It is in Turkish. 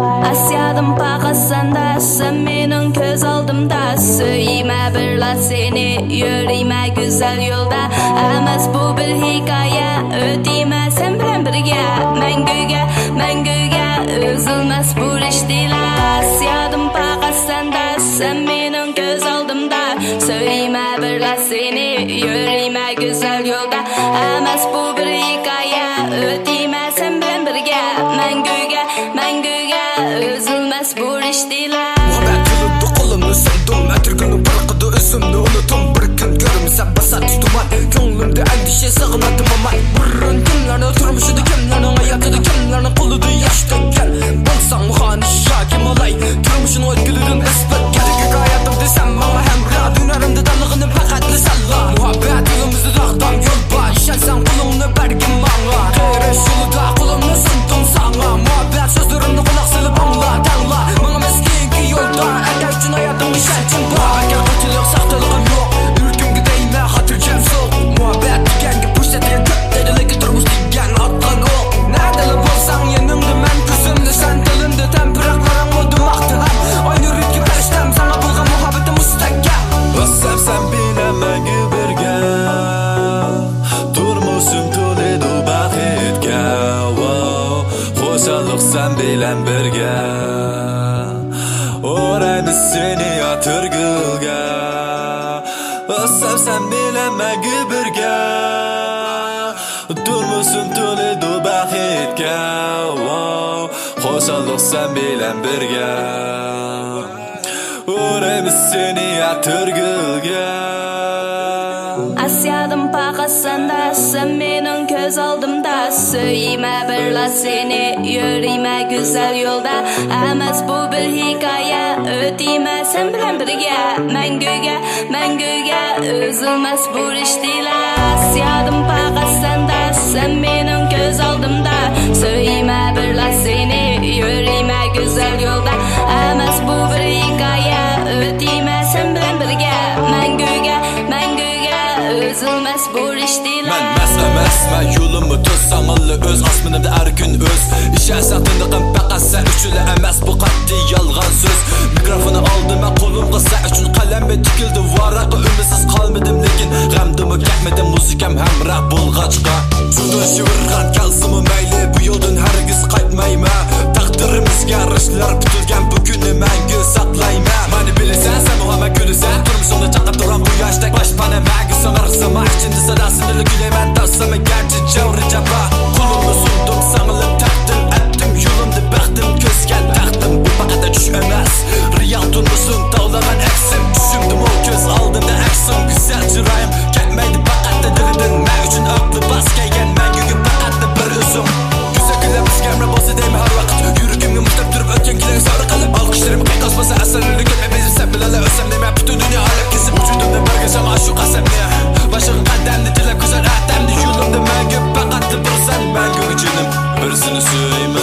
Asyadım pakasanda, sen mening göz aldımda. Söyleme bir la seni, yürüme güzel yolda. Emas bu bir hikaye, ödeyme sen bilen birge. Mengüge, üzülmez bu riştila. Asyadım pakasanda, sen mening göz aldımda. Söyleme bir la seni, yürüme güzel yolda. Emas bu bir hikaye, ödeyme sen bilen birge. Mengüge, üzülmez bu riştila. Muhabbet yılında kolumnu sundum. Ötürgünü bırakıdı üzümünü unutum. Bir gün görümse basar tutuman. Gönlümde endişe sığınadım ama burun kimlerin turmuşudu, kimlerin hayatıdı, kimlerin koludu yaştakken. Bulsan muhaniş ya kim olay, turmuşunu ötkülüdün ispat. Gerek hayatımdı sen bana hemra, dönerimde danlığını pakatlı salla. Muhabbet yolumuzu dağdan yol var, işensen kulumunu bergin bana. Kıyreş yolu da kulumnu sundum sana. Muhabbet sözlerimle kulak sılıp anla, tanla. Bana meskinki yolda, eder için hayatım işençin var. Agar kötülük sahtılığım yok, ürküm gideyime hatırcam soğuk. Muhabbet dikengi puşsetiyen köp dedilik durmuş diyen atlan ol. Nerede bulsan yanımda men küsümdü, sen dilinde tempiraklarım oldum aktılar. Aynı ritki periştem sana bulgan muhabbetim müstakkel. Özsem sen bilemem birge, turmuşum Toledo baxtga. Xo'shallik sen bilen birge, o'raymiz seni atirgulga. Özsem sen bilemem birge, turmuşum Toledo baxtga. Xo'shallik sen bilen birge, o'raymiz seni atirgulga. Asyadım pakasanda, sen mening göz aldımda. Söyleme bir la seni, yürüme güzel yolda. Emas bu bir hikaye, ödeyme sen bilen birge. Mengüge, üzülmez bu riştila. Asyadım pakasanda, sen mening göz aldımda. Söyleme bir la seni, yürüme güzel yolda. Emas bu bir hikaye, ödeyme sen bilen birge. Mengüge, üzülmez bu riştila. Men mesme yolumu tutsam ılı öz asmınımda her gün öz. İşersen tındığım fakat sen üçüle emas bu qat'iy yalğan söz. Mikrofonu aldım ben kolumga sen üçün qalembe tikildi varaqı. Ümitsiz qalmadım lekin g'amdimi ketmedim muzikam hamroh bo'lg'achqa. Suvda shivirgan kalsimi mayli, bu yo'ldan hargiz qaytmayman. Taqdirimizga arishlar bitilgan bugunni mangu saqlayman. Mani bilasan sen muhammad gulasan, turmushimda chaqib turan quyoshdak boshpana magi so'narsa içinde sadasını gülemen taslama gerçi çavri caba. Kolumu sundum sanılıp taktım, ettim yolumda baktım, gözgen taktım. Bu bakata düşemez, riyal durmuşsun dağlaman eksim. Düşündüm o göz aldığımda eksim, güzel çırayım gelmeydi bakata dilidin. Men üçün öklü bas geygen, men gügün bakata bir üzüm. Güzel gülemiz gemre bozu deymi her vakit. Yürükümü muhtar durup ötken kilerin sarı kalıp. Alkışlarımı kaytasmasa eserleri gülme bizim sen bilale ölsem deme. Bütün dünya alep kesip vücudumda bırgacam aşık asemliye. Başım kademli dilek güzel atemli yolumda mengü bakatlı bir sen mengü canım. Birisini söyleyeyim